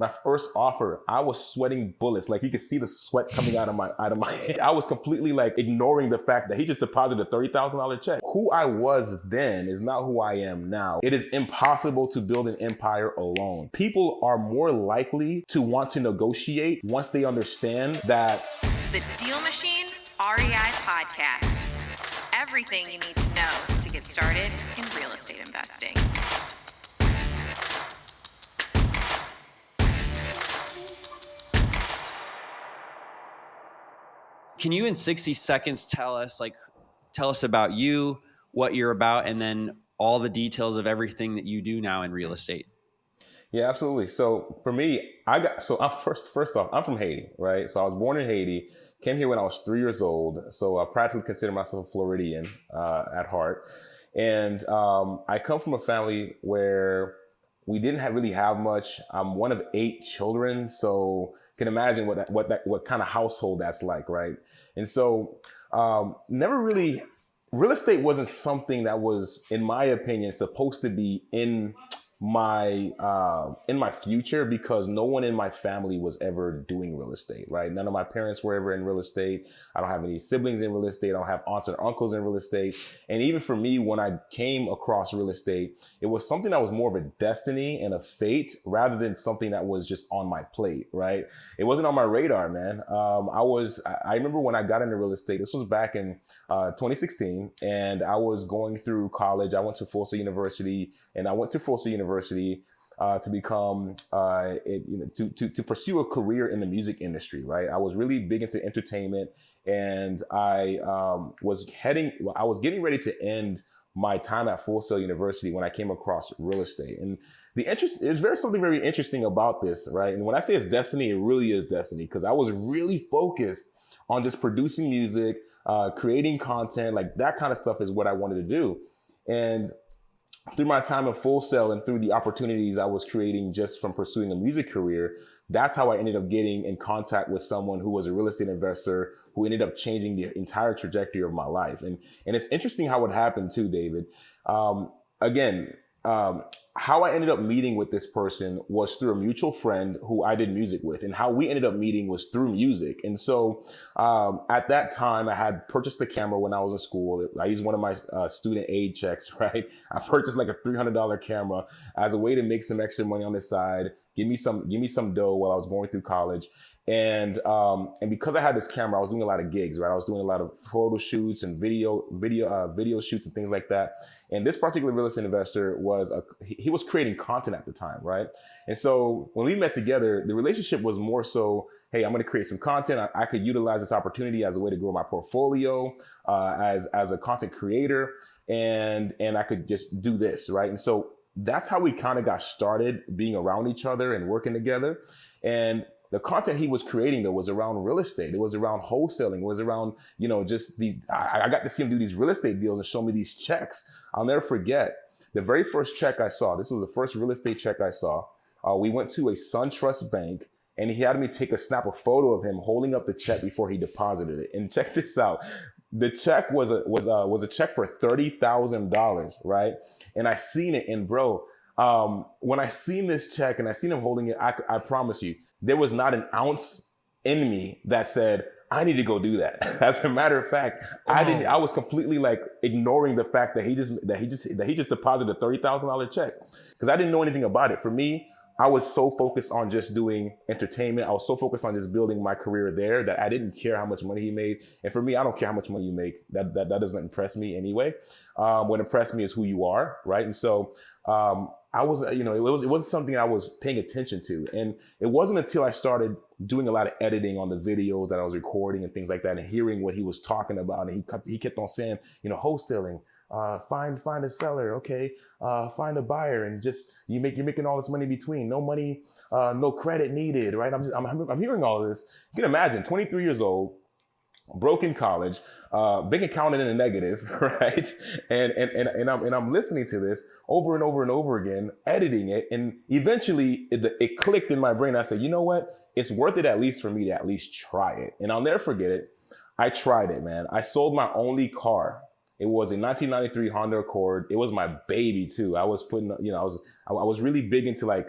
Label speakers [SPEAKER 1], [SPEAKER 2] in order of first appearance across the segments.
[SPEAKER 1] My first offer, I was sweating bullets. Like you could see the sweat coming out of my head. I was completely like ignoring the fact that he just deposited a $30,000 check. Who I was then is not who I am now. It is impossible to build an empire alone. People are more likely to want to negotiate once they understand that.
[SPEAKER 2] The DealMachine REI podcast. Everything you need to know to get started in real estate investing.
[SPEAKER 3] Can you in 60 seconds tell us about you, what you're about, and then all the details of everything that you do now in real estate?
[SPEAKER 1] Yeah, absolutely. So for me, I'm first off, I'm from Haiti, right? So I was born in Haiti, came here when I was 3 years old. So I practically consider myself a Floridian at heart. And I come from a family where we didn't really have much. I'm one of 8 children, so you can imagine what kind of household that's like, right? And so never really, real estate wasn't something that was, in my opinion, supposed to be in my future, because no one in my family was ever doing real estate, right? None of my parents were ever in real estate. I don't have any siblings in real estate. I don't have aunts and uncles in real estate. And even for me, when I came across real estate, it was something that was more of a destiny and a fate rather than something that was just on my plate, right? It wasn't on my radar, man. I remember when I got into real estate, this was back in 2016, and I was going through college. I went to Wholesale University, and I went to Wholesale University to become to pursue a career in the music industry, right? I was really big into entertainment, and I was getting ready to end my time at Wholesale University when I came across real estate. And there's something very interesting about this, right? And when I say it's destiny, it really is destiny, because I was really focused on just producing music, creating content, like that kind of stuff is what I wanted to do. And through my time at Wholesale and through the opportunities I was creating just from pursuing a music career, that's how I ended up getting in contact with someone who was a real estate investor who ended up changing the entire trajectory of my life. And it's interesting how it happened too, David. How I ended up meeting with this person was through a mutual friend who I did music with, and how we ended up meeting was through music. And so at that time, I had purchased a camera when I was in school. I used one of my student aid checks, right? I purchased like a $300 camera as a way to make some extra money on the side, give me some dough while I was going through college. And because I had this camera, I was doing a lot of gigs, right? I was doing a lot of photo shoots and video shoots and things like that. And this particular real estate investor he was creating content at the time, right? And so when we met together, the relationship was more so, hey, I'm going to create some content. I could utilize this opportunity as a way to grow my portfolio as a content creator, and I could just do this, right? And so that's how we kind of got started being around each other and working together. And the content he was creating, though, was around real estate. It was around wholesaling. It was around, just these. I got to see him do these real estate deals and show me these checks. I'll never forget the very first check I saw. This was the first real estate check I saw. We went to a SunTrust bank, and he had me take a photo of him holding up the check before he deposited it. And check this out. The check was a check for $30,000, right? And I seen it, and bro, when I seen this check and I seen him holding it, I promise you, there was not an ounce in me that said, I need to go do that. As a matter of fact, I was completely like ignoring the fact that he just deposited a $30,000 check, because I didn't know anything about it. For me, I was so focused on just doing entertainment. I was so focused on just building my career there that I didn't care how much money he made. And for me, I don't care how much money you make. That doesn't impress me anyway. What impressed me is who you are, right? And so I was, it wasn't something I was paying attention to. And it wasn't until I started doing a lot of editing on the videos that I was recording and things like that, and hearing what he was talking about. And he kept on saying, wholesaling, find a seller. Okay. Find a buyer, and just, you're making all this money between, no money, no credit needed. Right. I'm hearing all of this. You can imagine 23 years old, broke in college, bank account in a negative, right? And I'm listening to this over and over and over again, editing it, and eventually it clicked in my brain. I said, you know what? It's worth it, at least for me to at least try it. And I'll never forget it. I tried it, man. I sold my only car. It was a 1993 Honda Accord. It was my baby too. I was putting, I was really big into like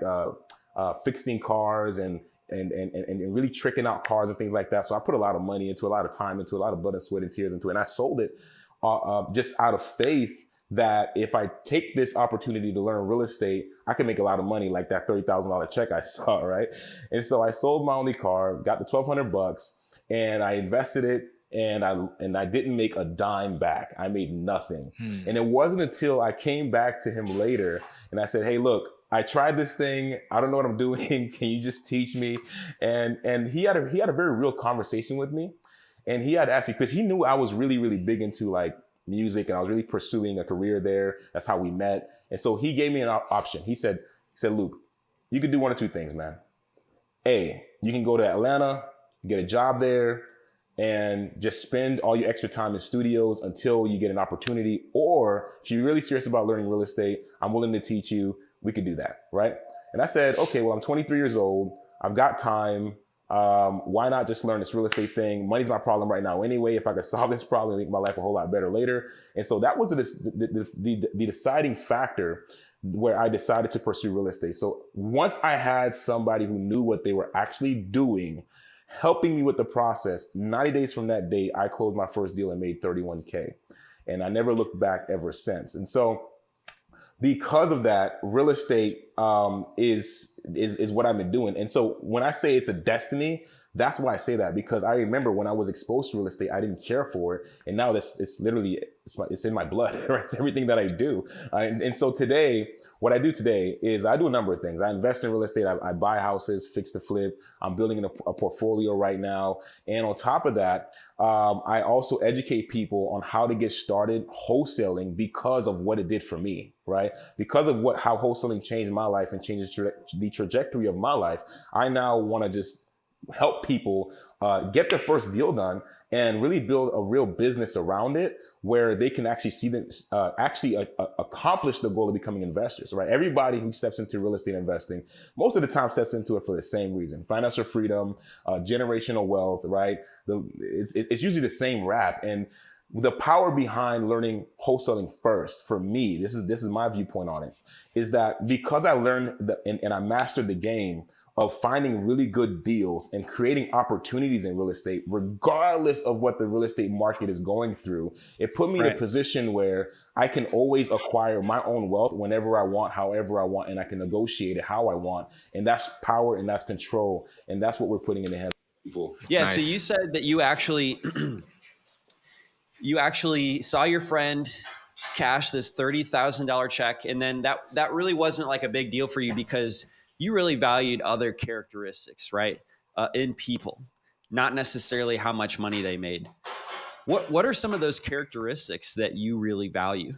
[SPEAKER 1] fixing cars and really tricking out cars and things like that. So I put a lot of money into, a lot of time into, a lot of blood and sweat and tears into it. And I sold it just out of faith that if I take this opportunity to learn real estate, I can make a lot of money, like that $30,000 check I saw, right? And so I sold my only car, got the $1,200, and I invested it, and I didn't make a dime back. I made nothing. And it wasn't until I came back to him later and I said, hey, look, I tried this thing. I don't know what I'm doing. Can you just teach me? And he had a very real conversation with me. And he had asked me, because he knew I was really, really big into like music and I was really pursuing a career there. That's how we met. And so he gave me an option. He said, Luke, you could do one of two things, man. A, you can go to Atlanta, get a job there, and just spend all your extra time in studios until you get an opportunity. Or if you're really serious about learning real estate, I'm willing to teach you. We could do that, right? And I said, okay, well, I'm 23 years old. I've got time. Why not just learn this real estate thing? Money's my problem right now anyway. If I could solve this problem and make my life a whole lot better later. And so that was the deciding factor where I decided to pursue real estate. So once I had somebody who knew what they were actually doing, helping me with the process, 90 days from that day, I closed my first deal and made 31K. And I never looked back ever since. And so because of that, real estate is what I've been doing. And so when I say it's a destiny, that's why I say that, because I remember when I was exposed to real estate, I didn't care for it. And now it's literally, it's in my blood, right? It's everything that I do. And so today, what I do today is I do a number of things. I invest in real estate. I buy houses, fix to flip. I'm building a portfolio right now. And on top of that, I also educate people on how to get started wholesaling because of what it did for me, right? Because of how wholesaling changed my life and changed the trajectory of my life. I now want to just help people get their first deal done and really build a real business around it where they can actually see them accomplish the goal of becoming investors, right? Everybody who steps into real estate investing, most of the time steps into it for the same reason: financial freedom, generational wealth, right? It's usually the same wrap. And the power behind learning wholesaling first, for me, this is my viewpoint on it, is that because I learned and I mastered the game of finding really good deals and creating opportunities in real estate, regardless of what the real estate market is going through, it put me in a position where I can always acquire my own wealth whenever I want, however I want, and I can negotiate it how I want. And that's power and that's control. And that's what we're putting in the hands of people.
[SPEAKER 3] Yeah.
[SPEAKER 1] Nice.
[SPEAKER 3] So you said that you actually, saw your friend cash this $30,000 check. And then that really wasn't like a big deal for you because you really valued other characteristics, right? In people, not necessarily how much money they made. What are some of those characteristics that you really value?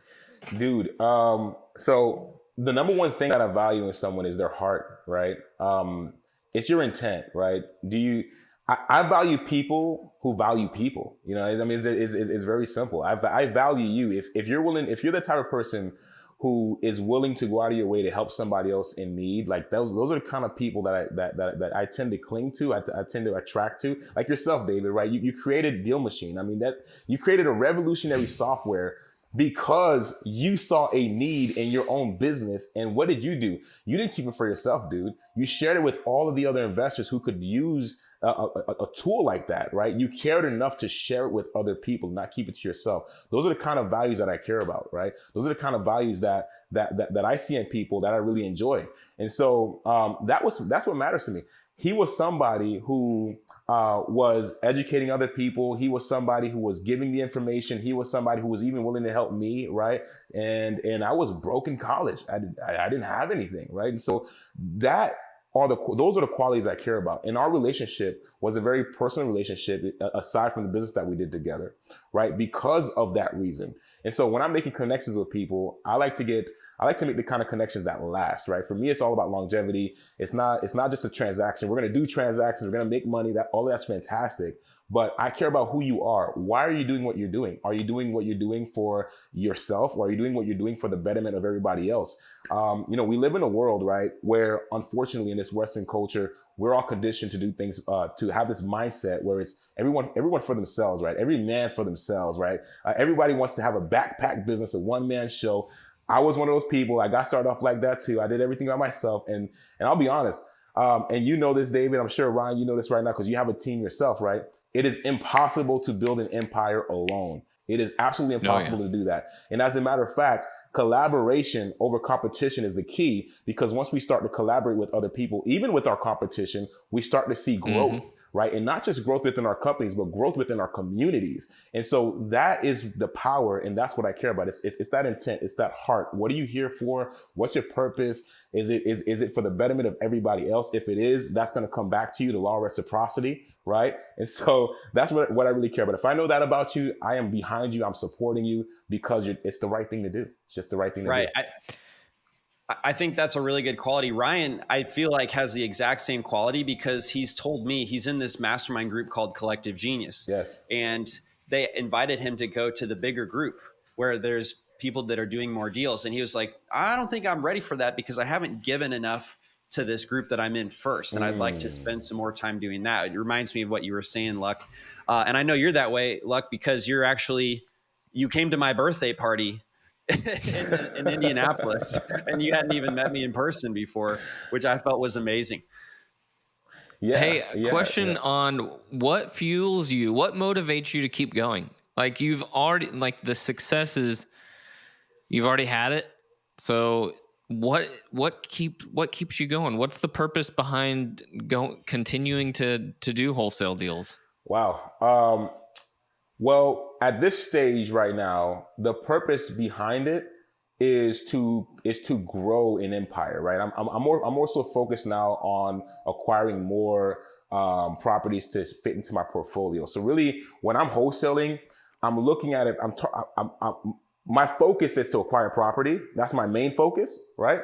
[SPEAKER 1] Dude, so the number one thing that I value in someone is their heart, right? It's your intent, right? I value people who value people. You know, I mean, it's very simple. I value you. If you're the type of person who is willing to go out of your way to help somebody else in need, like those are the kind of people that I tend to cling to. I tend to attract to, like yourself, David, right? You created DealMachine. I mean, you created a revolutionary software because you saw a need in your own business. And what did? You didn't keep it for yourself, dude. You shared it with all of the other investors who could use a tool like that, right? You cared enough to share it with other people, not keep it to yourself. Those are the kind of values that I care about, right? Those are the kind of values that I see in people that I really enjoy. And so that's what matters to me. He was somebody who was educating other people. He was somebody who was giving the information. He was somebody who was even willing to help me, right? And I was broke in college. I didn't have anything, right? And so those are the qualities I care about. And our relationship was a very personal relationship, aside from the business that we did together, right? Because of that reason. And so when I'm making connections with people, I like to make the kind of connections that last, right? For me, it's all about longevity. It's not just a transaction. We're going to do transactions. We're going to make money. All of that's fantastic. But I care about who you are. Why are you doing what you're doing? Are you doing what you're doing for yourself? Or are you doing what you're doing for the betterment of everybody else? We live in a world, right, where unfortunately in this Western culture, we're all conditioned to do things, to have this mindset where it's everyone for themselves, right? Every man for themselves, right? Everybody wants to have a backpack business, a one-man show. I was one of those people. I got started off like that too. I did everything by myself. And I'll be honest, And you know this, David, I'm sure Ryan, you know this right now because you have a team yourself, right? It is impossible to build an empire alone. It is absolutely impossible to do that. And as a matter of fact, collaboration over competition is the key, because once we start to collaborate with other people, even with our competition, we start to see growth, right? And not just growth within our companies, but growth within our communities. And so that is the power. And that's what I care about. It's that intent. It's that heart. What are you here for? What's your purpose? Is it for the betterment of everybody else? If it is, that's going to come back to you, the law of reciprocity, right? And so that's what I really care about. If I know that about you, I am behind you. I'm supporting you because it's the right thing to do. It's just the right thing to do.
[SPEAKER 3] Right. I think that's a really good quality. Ryan, I feel like, has the exact same quality because he's told me he's in this mastermind group called Collective Genius.
[SPEAKER 1] Yes.
[SPEAKER 3] And they invited him to go to the bigger group where there's people that are doing more deals. And he was like, I don't think I'm ready for that because I haven't given enough to this group that I'm in first. And I'd like to spend some more time doing that. It reminds me of what you were saying, Luck. And I know you're that way, Luck, because you came to my birthday party in Indianapolis, and you hadn't even met me in person before, which I felt was amazing.
[SPEAKER 4] Yeah. Hey, question on what fuels you, what motivates you to keep going? Like you've already, like the successes, you've already had it. So what keeps you going? What's the purpose behind continuing to do wholesale deals?
[SPEAKER 1] Wow. Well, at this stage right now, the purpose behind it is to grow an empire, right? I'm more so focused now on acquiring more properties to fit into my portfolio. So really, when I'm wholesaling, I'm looking at it. My focus is to acquire property. That's my main focus, right?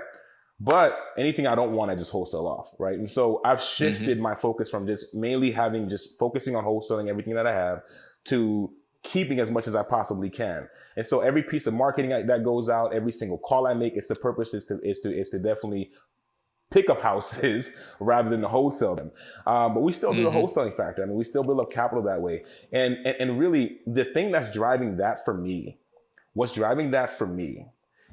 [SPEAKER 1] But anything I don't want, I just wholesale off, right? And so I've shifted my focus from just mainly just focusing on wholesaling everything that I have to keeping as much as I possibly can. And so every piece of marketing that goes out, every single call I make, the purpose is to definitely pick up houses rather than to wholesale them. But we still do the wholesaling factor. I mean, we still build up capital that way. And really the thing that's driving that for me,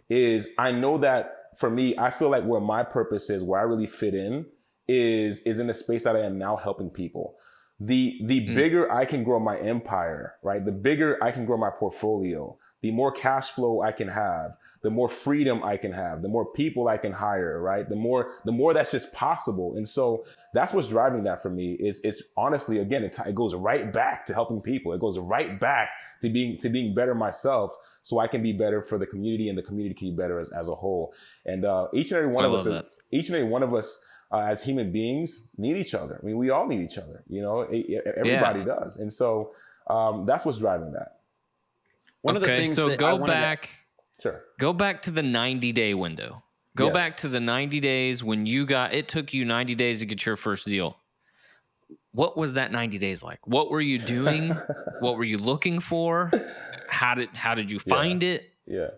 [SPEAKER 1] is I know that for me, I feel like where my purpose is, where I really fit in is in the space that I am now helping people. The bigger I can grow my empire, right? The bigger I can grow my portfolio, the more cash flow I can have, the more freedom I can have, the more people I can hire, right? The more that's just possible. And so that's what's driving that for me it's honestly, again, it goes right back to helping people. It goes right back to being better myself so I can be better for the community and the community can be better as a whole. And each and every one of us, as human beings need each other. I mean, we all need each other, you know, everybody does. And so that's what's driving that.
[SPEAKER 3] One of the things
[SPEAKER 4] so
[SPEAKER 3] that
[SPEAKER 4] go back to the 90-day window. Go
[SPEAKER 1] Yes.
[SPEAKER 4] back to the 90 days when it took you 90 days to get your first deal. What was that 90 days like? What were you doing? What were you looking for? How did you find it?
[SPEAKER 1] Yeah.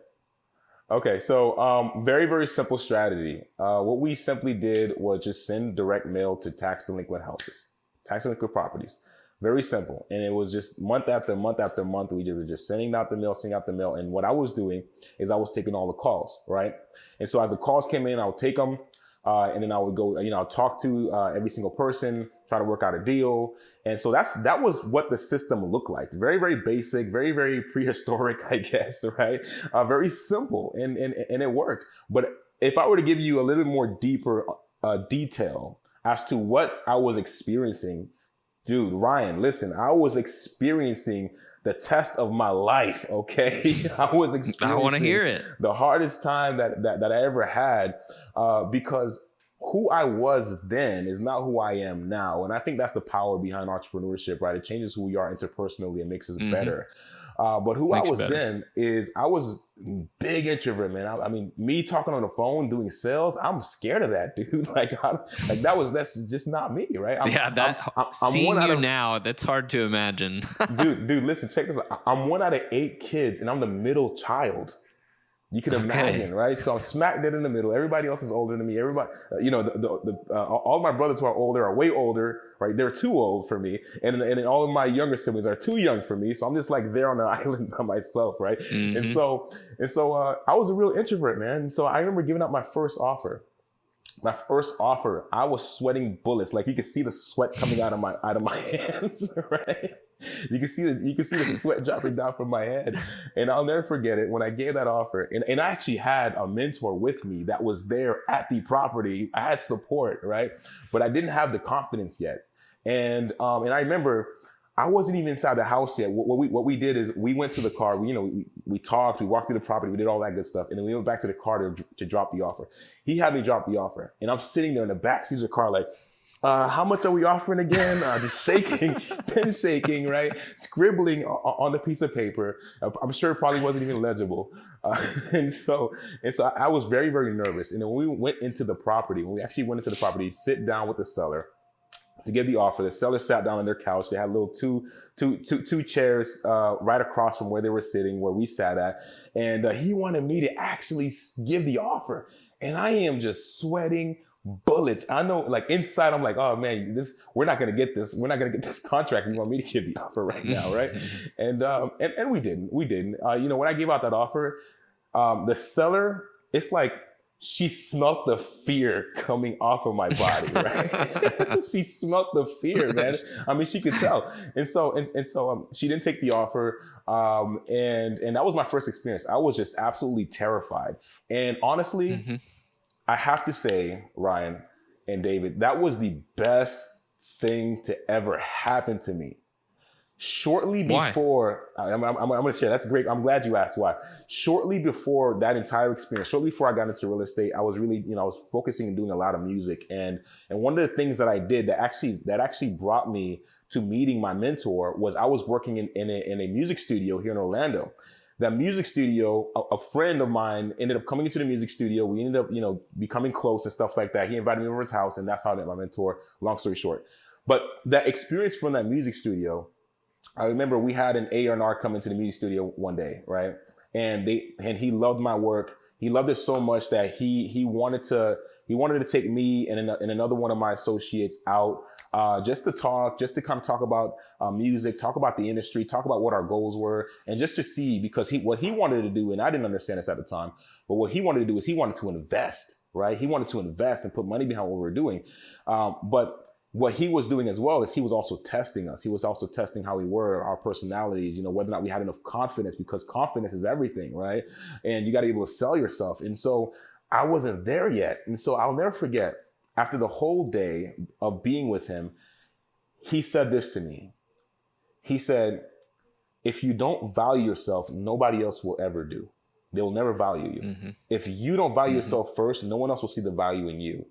[SPEAKER 1] Okay, so very, very simple strategy. What we simply did was just send direct mail to tax delinquent houses, tax delinquent properties. Very simple. And it was just month after month after month, we were just sending out the mail. And what I was doing is I was taking all the calls, right? And so as the calls came in, I would take them and then I would go, I'll talk to every single person, try to work out a deal. And so that was what the system looked like. Very, very basic, very, very prehistoric, I guess, right? Very simple and it worked. But if I were to give you a little bit more deeper detail as to what I was experiencing, dude, Ryan, listen, I was experiencing the test of my life, okay? I was experiencing
[SPEAKER 4] I want to hear it.
[SPEAKER 1] The hardest time that I ever had because who I was then is not who I am now. And I think that's the power behind entrepreneurship, right? It changes who we are interpersonally and makes us better. But who I was then is I was big introvert, man. I mean, me talking on the phone, doing sales, I'm scared of that, dude. That's just not me, right?
[SPEAKER 4] I'm seeing you now, that's hard to imagine.
[SPEAKER 1] dude, listen, check this out. I'm one out of 8 kids and I'm the middle child. You can imagine, right? So I'm smack dead in the middle. Everybody else is older than me. Everybody, all my brothers who are older are way older, right? They're too old for me. And all of my younger siblings are too young for me. So I'm just like there on the island by myself, right? And so I was a real introvert, man. And so I remember giving out my first offer. my first offer, I was sweating bullets. Like you could see the sweat coming out of my hands, right? You can see the sweat dropping down from my head. And I'll never forget it when I gave that offer. And I actually had a mentor with me that was there at the property. I had support, right? But I didn't have the confidence yet. And I remember I wasn't even inside the house yet. What we did is we went to the car. We talked, we walked through the property, we did all that good stuff. And then we went back to the car to drop the offer. He had me drop the offer. And I'm sitting there in the back seat of the car like, how much are we offering again? Just shaking, pen shaking, right? Scribbling on the piece of paper. I'm sure it probably wasn't even legible. And so I was very, very nervous. And then when we went into the property, sit down with the seller to give the offer, the seller sat down on their couch. They had little two chairs right across from where they were sitting, where we sat at. And he wanted me to actually give the offer. And I am just sweating bullets. I know, like inside, I'm like, oh man, we're not gonna get this. We're not gonna get this contract. You want me to give the offer right now, right? And we didn't. When I gave out that offer, the seller, it's like she smelt the fear coming off of my body, right? She smelt the fear, man. I mean, she could tell. And so she didn't take the offer. And that was my first experience. I was just absolutely terrified. And honestly, I have to say, Ryan and David, that was the best thing to ever happen to me. Shortly before, I'm going to share. That's great. I'm glad you asked why. Shortly before that entire experience, shortly before I got into real estate, I was really, I was focusing and doing a lot of music. And one of the things that I did that actually brought me to meeting my mentor was I was working in a music studio here in Orlando. That music studio, a friend of mine ended up coming into the music studio. We ended up, becoming close and stuff like that. He invited me over to his house, and that's how I met my mentor, long story short. But that experience from that music studio, I remember we had an A&R come into the music studio one day, right? And he loved my work. He loved it so much that he wanted to take me and another one of my associates out just to kind of talk about music, talk about the industry, talk about what our goals were, and just to see, because what he wanted to do, and I didn't understand this at the time, but what he wanted to do is he wanted to invest, right? He wanted to invest and put money behind what we were doing. But what he was doing as well is he was also testing us. He was also testing how we were, our personalities, whether or not we had enough confidence, because confidence is everything, right? And you got to be able to sell yourself. And so I wasn't there yet. And so I'll never forget, after the whole day of being with him, he said this to me. He said, if you don't value yourself, nobody else will ever do. They will never value you. Mm-hmm. If you don't value yourself first, no one else will see the value in you.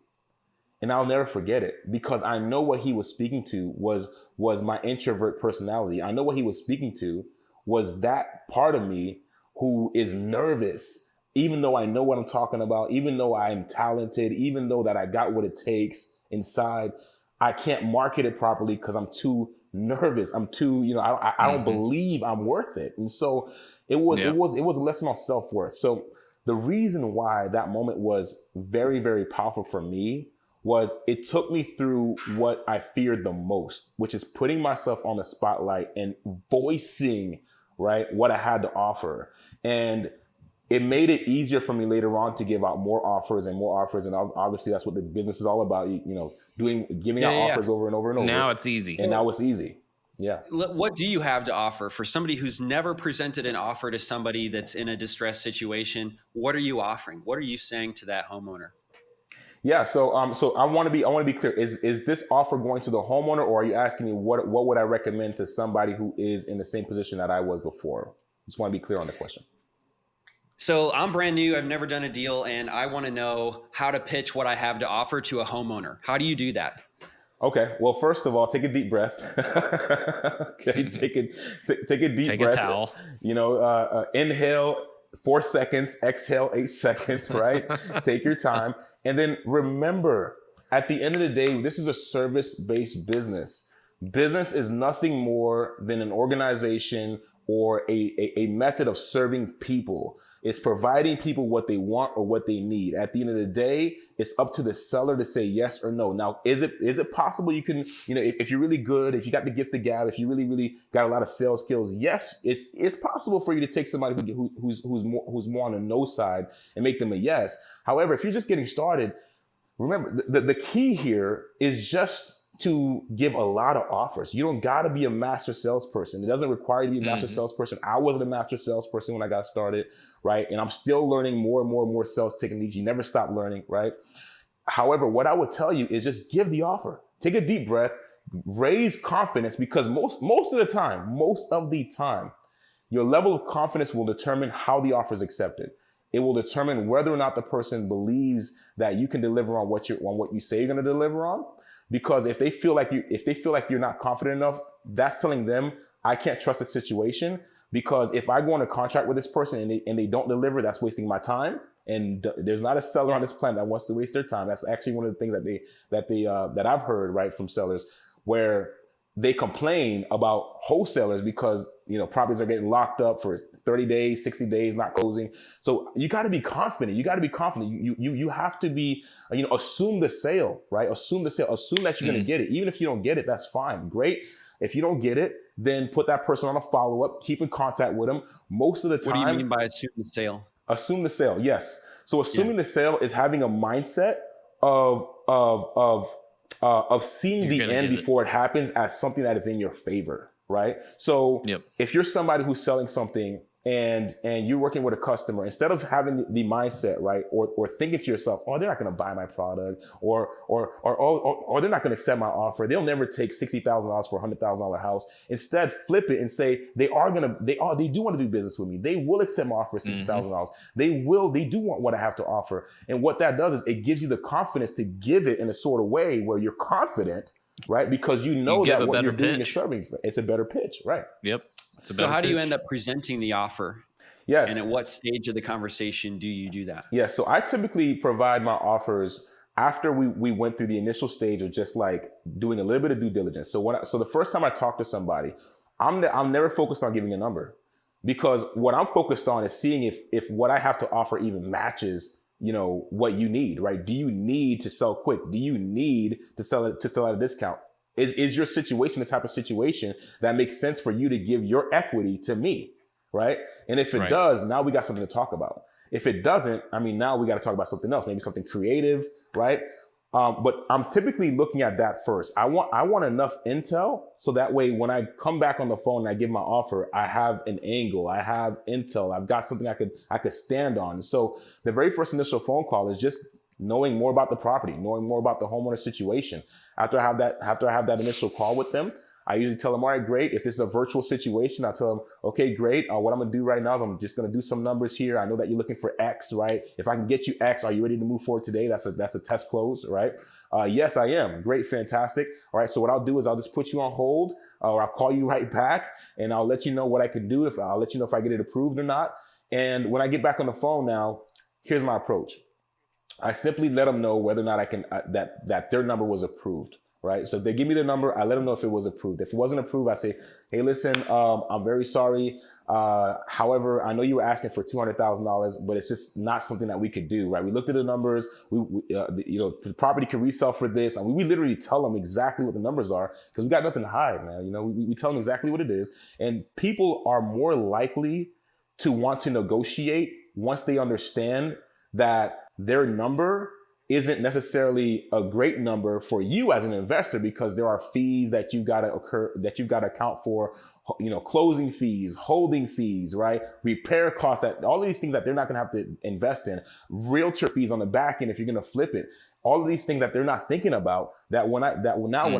[SPEAKER 1] And I'll never forget it, because I know what he was speaking to was my introvert personality. I know what he was speaking to was that part of me who is nervous, even though I know what I'm talking about, even though I'm talented, even though that I got what it takes inside, I can't market it properly because I'm too nervous. I'm too, I don't believe I'm worth it. And so it was a lesson on self-worth. So the reason why that moment was very, very powerful for me was it took me through what I feared the most, which is putting myself on the spotlight and voicing, right, what I had to offer. And it made it easier for me later on to give out more offers. And obviously that's what the business is all about, giving out offers over and over and over.
[SPEAKER 4] Now it's easy.
[SPEAKER 1] And now it's easy. Yeah.
[SPEAKER 3] What do you have to offer for somebody who's never presented an offer to somebody that's in a distressed situation? What are you offering? What are you saying to that homeowner?
[SPEAKER 1] Yeah, so I want to be clear. Is this offer going to the homeowner, or are you asking me what would I recommend to somebody who is in the same position that I was before? Just want to be clear on the question.
[SPEAKER 3] So I'm brand new. I've never done a deal, and I want to know how to pitch what I have to offer to a homeowner. How do you do that?
[SPEAKER 1] Okay. Well, first of all, take a deep breath. Okay, take a deep breath.
[SPEAKER 4] Take a towel.
[SPEAKER 1] Inhale 4 seconds, exhale 8 seconds. Right. Take your time. And then remember, at the end of the day, this is a service-based business. Business is nothing more than an organization or a method of serving people. It's providing people what they want or what they need. At the end of the day, it's up to the seller to say yes or no. Now, is it possible you can, if you're really good, if you got the gift of gab, if you really, really got a lot of sales skills, yes, it's possible for you to take somebody who's more on the no side and make them a yes. However, if you're just getting started, Remember, the key here is just to give a lot of offers. You don't got to be a master salesperson. It doesn't require you to be a master salesperson. I wasn't a master salesperson when I got started, right? And I'm still learning more and more and more sales techniques. You never stop learning, right? However, what I would tell you is just give the offer. Take a deep breath, raise confidence, because most of the time, your level of confidence will determine how the offer is accepted. It will determine whether or not the person believes that you can deliver on what you say you're going to deliver on. Because if they feel like you're not confident enough, that's telling them I can't trust the situation. Because if I go on a contract with this person and they don't deliver, that's wasting my time. And there's not a seller on this planet that wants to waste their time. That's actually one of the things that I've heard, right, from sellers, where they complain about wholesalers because, properties are getting locked up for 30 days, 60 days, not closing. So you got to be confident. You have to be, assume the sale, right? Assume the sale. Assume that you're going to get it. Even if you don't get it, that's fine. Great. If you don't get it, then put that person on a follow-up. Keep in contact with them. Most of the time.
[SPEAKER 3] What do you mean by assume the sale?
[SPEAKER 1] Assume the sale. Yes. So assuming the sale is having a mindset of seeing the end before it happens as something that is in your favor, right? So if you're somebody who's selling something and you're working with a customer, instead of having the mindset, right, or thinking to yourself, oh, they're not going to buy my product, or they're not going to accept my offer, they'll never take $60,000 for a $100,000 house. Instead, flip it and say they do want to do business with me. They will accept my offer for $60,000. They do want what I have to offer. And what that does is it gives you the confidence to give it in a sort of way where you're confident, right? Because you know that what you're doing is serving. It's a better pitch, right?
[SPEAKER 4] Yep.
[SPEAKER 3] So how do you end up presenting the offer?
[SPEAKER 1] Yes.
[SPEAKER 3] And at what stage of the conversation do you do that?
[SPEAKER 1] Yeah. So I typically provide my offers after we went through the initial stage of just like doing a little bit of due diligence. So the first time I talk to somebody, I'm never focused on giving a number, because what I'm focused on is seeing if what I have to offer even matches, what you need, right? Do you need to sell quick? Do you need to sell at a discount? Is your situation the type of situation that makes sense for you to give your equity to me, right? And if it does, now we got something to talk about. If it doesn't, now we got to talk about something else, maybe something creative, right? But I'm typically looking at that first. I want enough intel so that way when I come back on the phone and I give my offer, I have an angle, I have intel, I've got something I could stand on. So the very first initial phone call is just knowing more about the property, knowing more about the homeowner situation. After I have that initial call with them, I usually tell them, all right, great. If this is a virtual situation, I tell them, okay, great. What I'm going to do right now is I'm just going to do some numbers here. I know that you're looking for X, right? If I can get you X, are you ready to move forward today? That's a test close, right? Yes, I am. Great. Fantastic. All right. So what I'll do is I'll just put you on hold, or I'll call you right back and I'll let you know what I can do. I'll let you know if I get it approved or not. And when I get back on the phone now, here's my approach. I simply let them know whether or not I can, that their number was approved, right? So if they give me their number, I let them know if it was approved. If it wasn't approved, I say, hey, listen, I'm very sorry. However, I know you were asking for $200,000, but it's just not something that we could do, right? We looked at the numbers. The property can resell for this. And we literally tell them exactly what the numbers are because we got nothing to hide, man. We tell them exactly what it is. And people are more likely to want to negotiate once they understand that their number isn't necessarily a great number for you as an investor, because there are fees that you've got to account for, closing fees, holding fees, right? Repair costs, that all of these things that they're not going to have to invest in, realtor fees on the back end if you're going to flip it. All of these things that they're not thinking about, when I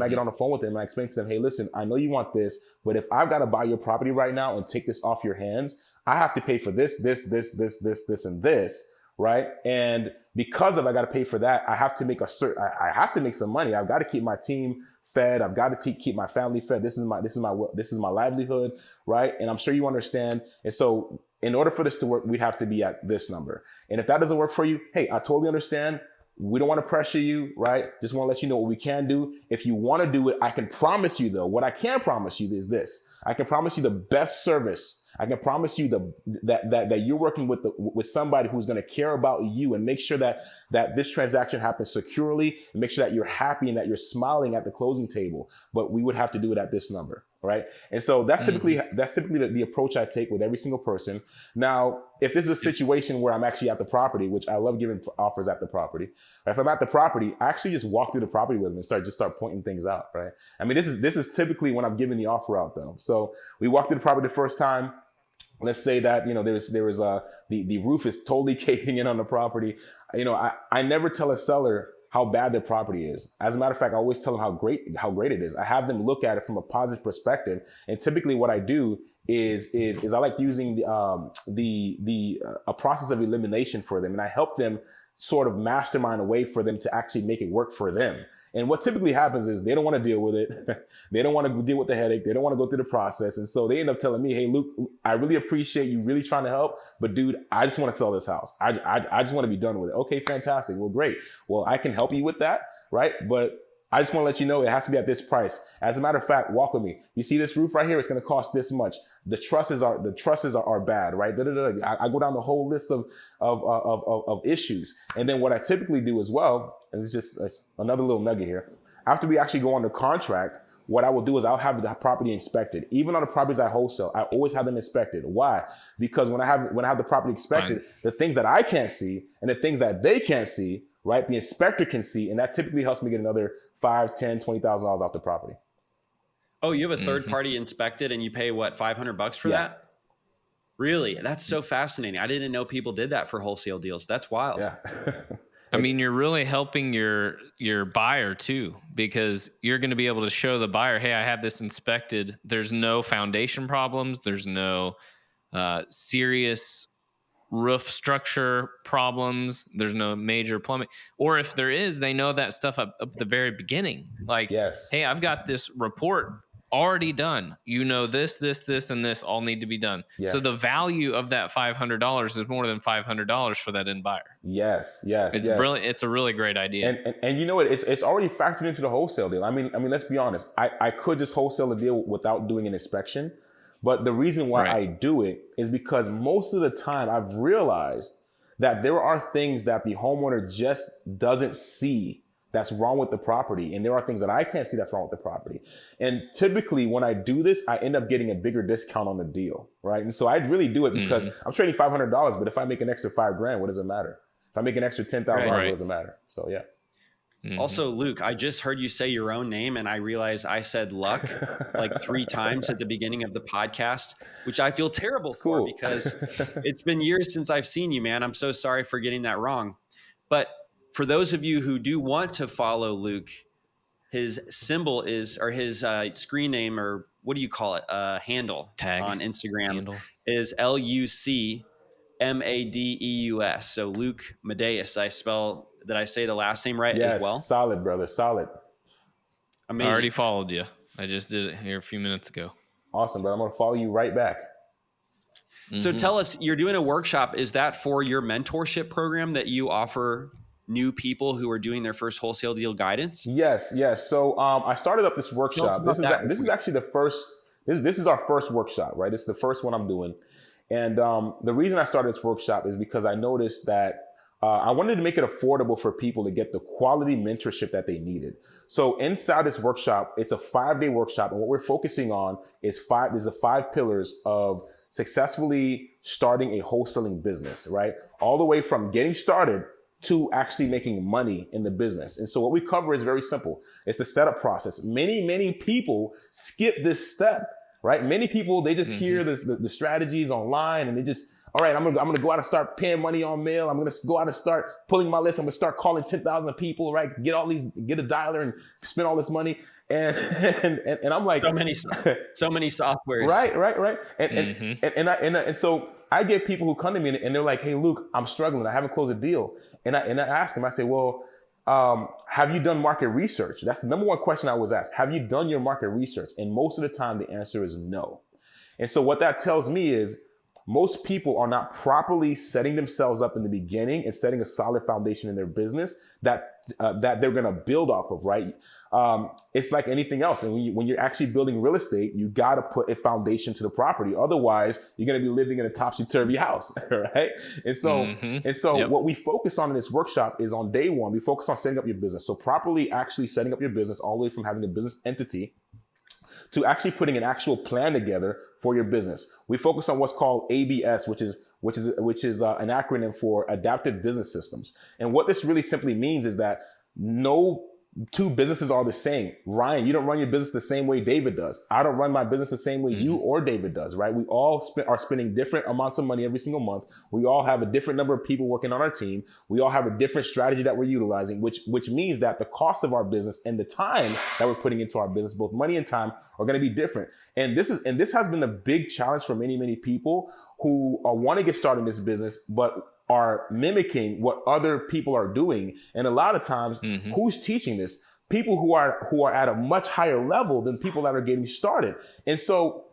[SPEAKER 1] get on the phone with them and I explain to them, hey, listen, I know you want this, but if I've got to buy your property right now and take this off your hands, I have to pay for this, and this. Right. And because I got to pay for that, I have to make I have to make some money. I've got to keep my team fed. I've got to keep my family fed. This is my livelihood. Right. And I'm sure you understand. And so in order for this to work, we'd have to be at this number. And if that doesn't work for you, hey, I totally understand. We don't want to pressure you. Right. Just want to let you know what we can do. If you want to do it, I can promise you, though, what I can promise you is this. I can promise you the best service. I can promise you that you're working with somebody who's going to care about you and make sure that this transaction happens securely and make sure that you're happy and that you're smiling at the closing table. But we would have to do it at this number. right? And so that's typically the approach I take with every single person. Now, if this is a situation where I'm actually at the property, which I love giving offers at the property, if I'm at the property, I actually just walk through the property with them and start pointing things out, right? I mean, this is typically when I'm giving the offer out though. So we walk through the property the first time. Let's say that, the roof is totally caving in on the property. I never tell a seller how bad their property is. As a matter of fact, I always tell them how great it is. I have them look at it from a positive perspective. And typically what I do is I like using a process of elimination for them. And I help them sort of mastermind a way for them to actually make it work for them. And what typically happens is they don't want to deal with it. They don't want to deal with the headache. They don't want to go through the process. And so they end up telling me, hey, Luke, I really appreciate you really trying to help. But dude, I just want to sell this house. I just want to be done with it. Okay, fantastic. Well, great. Well, I can help you with that, right? But I just want to let you know it has to be at this price. As a matter of fact, walk with me. You see this roof right here? It's going to cost this much. The trusses are bad, right? I go down the whole list of issues. And then what I typically do as well, and it's just another little nugget here. After we actually go on the contract, what I will do is I'll have the property inspected. Even on the properties I wholesale, I always have them inspected. Why? Because when I have the property inspected, the things that I can't see and the things that they can't see, right? The inspector can see, and that typically helps me get another $5,000, $10,000, $20,000 off the property.
[SPEAKER 3] Oh, you have a third party inspected and you pay what, $500 for that? Really? That's so fascinating. I didn't know people did that for wholesale deals. That's wild.
[SPEAKER 1] Yeah.
[SPEAKER 4] I mean, you're really helping your buyer too, because you're going to be able to show the buyer, hey, I have this inspected. There's no foundation problems. There's no serious roof structure problems. There's no major plumbing. Or if there is, they know that stuff up the very beginning. Like, hey, I've got this report already done. This, and this all need to be done. Yes. So the value of that $500 is more than $500 for that end buyer.
[SPEAKER 1] Yes.
[SPEAKER 4] It's brilliant. It's a really great idea.
[SPEAKER 1] And you know what? It's already factored into the wholesale deal. I mean, let's be honest. I could just wholesale a deal without doing an inspection. But the reason why I do it is because most of the time I've realized that there are things that the homeowner just doesn't see that's wrong with the property. And there are things that I can't see that's wrong with the property. And typically when I do this, I end up getting a bigger discount on the deal, right? And so I really do it because I'm trading $500, but if I make an extra $5,000, what does it matter? If I make an extra $10,000, what does it matter? So yeah.
[SPEAKER 3] Also, Luke, I just heard you say your own name and I realized I said Luck like 3 times at the beginning of the podcast, which I feel terrible for because it's been years since I've seen you, man. I'm so sorry for getting that wrong. But for those of you who do want to follow Luke, his symbol is, or his screen name, or what do you call it? Handle tag on Instagram is LUC Madeus. So Luc Madeus. Did I say the last name right as well?
[SPEAKER 1] Solid, brother. Solid.
[SPEAKER 4] Amazing. I already followed you. I just did it here a few minutes ago.
[SPEAKER 1] Awesome, but I'm going to follow you right back.
[SPEAKER 3] So tell us, you're doing a workshop. Is that for your mentorship program that you offer new people who are doing their first wholesale deal guidance?
[SPEAKER 1] Yes. So I started up this workshop. This is actually the first. This is our first workshop, right? This is the first one I'm doing. And the reason I started this workshop is because I noticed that I wanted to make it affordable for people to get the quality mentorship that they needed. So inside this workshop, it's a 5-day workshop. And what we're focusing on is there's the 5 pillars of successfully starting a wholesaling business, right? All the way from getting started to actually making money in the business. And so what we cover is very simple. It's the setup process. Many people skip this step, right? Many people, they just hear the strategies online and they just, all right, I'm gonna go out and start paying money on mail. I'm gonna go out and start pulling my list. I'm gonna start calling 10,000 people, right? Get a dialer and spend all this money. And I'm like,
[SPEAKER 3] so many softwares.
[SPEAKER 1] Right. And so I get people who come to me and they're like, hey, Luke, I'm struggling. I haven't closed a deal. And I ask them, I say, well, have you done market research? That's the number one question I always ask. Have you done your market research? And most of the time the answer is no. And so what that tells me is most people are not properly setting themselves up in the beginning and setting a solid foundation in their business that they're going to build off of, right? It's like anything else. And when you're actually building real estate, you got to put a foundation to the property. Otherwise, you're going to be living in a topsy-turvy house, right? And so what we focus on in this workshop is on day one, we focus on setting up your business. So properly actually setting up your business all the way from having a business entity to actually putting an actual plan together for your business. We focus on what's called ABS, which is an acronym for Adaptive Business Systems. And what this really simply means is that no two businesses are the same. Ryan, you don't run your business the same way David does. I don't run my business the same way you or David does, right? We all are spending different amounts of money every single month. We all have a different number of people working on our team. We all have a different strategy that we're utilizing, which means that the cost of our business and the time that we're putting into our business, both money and time, are going to be different. And this has been a big challenge for many, many people who want to get started in this business, but are mimicking what other people are doing. And a lot of times, who's teaching this? People who are at a much higher level than people that are getting started. And so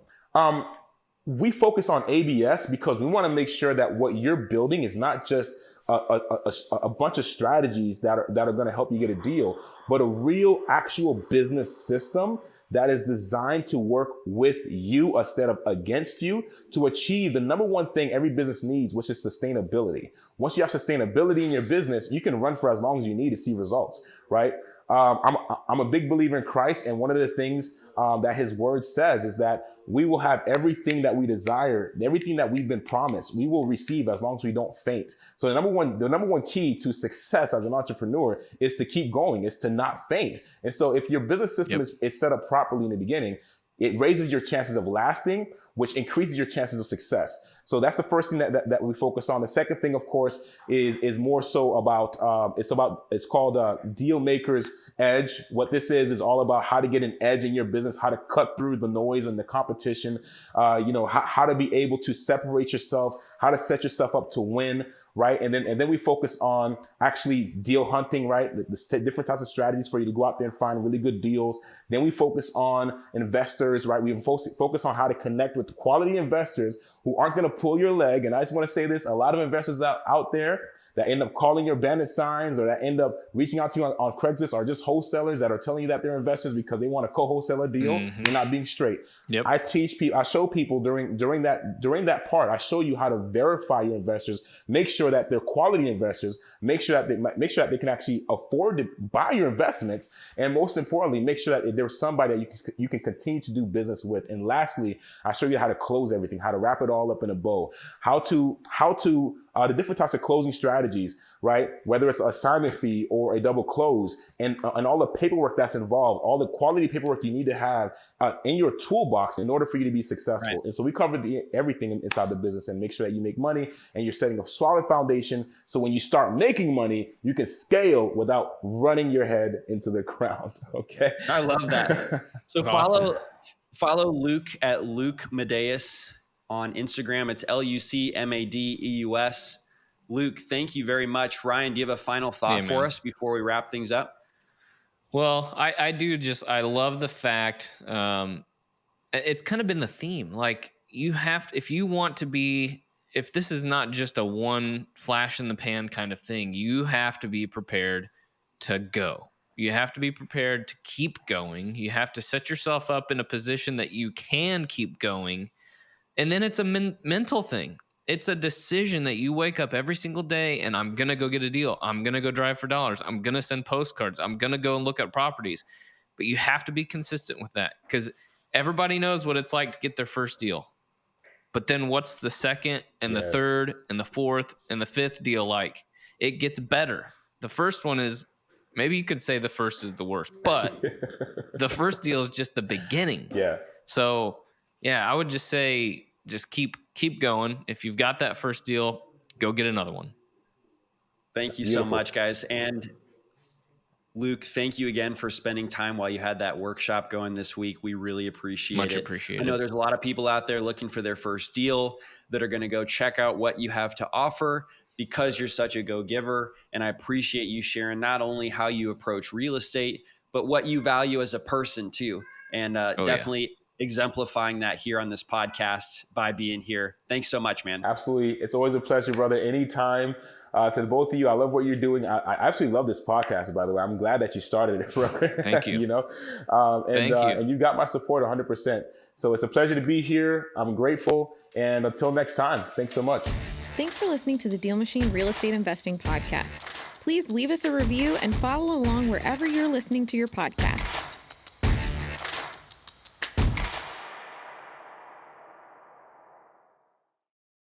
[SPEAKER 1] we focus on ABS because we want to make sure that what you're building is not just a bunch of strategies that are going to help you get a deal, but a real actual business system that is designed to work with you instead of against you to achieve the number one thing every business needs, which is sustainability. Once you have sustainability in your business, you can run for as long as you need to see results, right? I'm a big believer in Christ. And one of the things that his word says is that we will have everything that we desire, everything that we've been promised, we will receive as long as we don't faint. So the number one key to success as an entrepreneur is to keep going, is to not faint. And so if your business system is set up properly in the beginning, it raises your chances of lasting, which increases your chances of success. So that's the first thing that we focus on. The second thing, of course, is more so about, it's called Deal Maker's Edge. What this is all about how to get an edge in your business, how to cut through the noise and the competition, how to be able to separate yourself, how to set yourself up to win. Right. And then we focus on actually deal hunting, right? The different types of strategies for you to go out there and find really good deals. Then we focus on investors, right? We focus on how to connect with quality investors who aren't going to pull your leg. And I just want to say this, a lot of investors out there that end up calling your bandit signs or that end up reaching out to you on Craigslist are just wholesalers that are telling you that they're investors because they want a co-wholesale deal. You're not being straight. Yep. I show people during that part, I show you how to verify your investors, make sure that they're quality investors, make sure that they can actually afford to buy your investments. And most importantly, make sure that there's somebody that you can continue to do business with. And lastly, I show you how to close everything, how to wrap it all up in a bow, how to the different types of closing strategies, right? Whether it's an assignment fee or a double close and all the paperwork that's involved, all the quality paperwork you need to have in your toolbox in order for you to be successful. Right. And so we cover everything inside the business and make sure that you make money and you're setting a solid foundation. So when you start making money, you can scale without running your head into the ground. Okay.
[SPEAKER 3] I love that. So follow Luc at Luc Madeus on Instagram. It's LucMadeus. Luc, thank you very much. Ryan, do you have a final thought for us before we wrap things up?
[SPEAKER 4] Well, I love the fact, it's kind of been the theme. Like if this is not just a one flash in the pan kind of thing, you have to be prepared to go. You have to be prepared to keep going. You have to set yourself up in a position that you can keep going. And then it's a mental thing. It's a decision that you wake up every single day and I'm going to go get a deal. I'm going to go drive for dollars. I'm going to send postcards. I'm going to go and look at properties. But you have to be consistent with that because everybody knows what it's like to get their first deal. But then what's the second and the third and the fourth and the fifth deal like? It gets better. The first one is, maybe you could say the first is the worst, but the first deal is just the beginning. Yeah. So yeah, I would just say, just keep going. If you've got that first deal, go get another one.
[SPEAKER 3] Thank you so much, guys. And Luc, thank you again for spending time while you had that workshop going this week. We really appreciate it.
[SPEAKER 4] Much appreciated.
[SPEAKER 3] I know there's a lot of people out there looking for their first deal that are going to go check out what you have to offer because you're such a go-giver. And I appreciate you sharing not only how you approach real estate, but what you value as a person too. And definitely exemplifying that here on this podcast by being here. Thanks so much, man.
[SPEAKER 1] Absolutely. It's always a pleasure, brother. Anytime. To both of you, I love what you're doing. I absolutely love this podcast, by the way. I'm glad that you started it, brother.
[SPEAKER 4] Thank you.
[SPEAKER 1] Thank you. And you got my support 100%. So it's a pleasure to be here. I'm grateful. And until next time, thanks so much.
[SPEAKER 5] Thanks for listening to the DealMachine Real Estate Investing Podcast. Please leave us a review and follow along wherever you're listening to your podcast.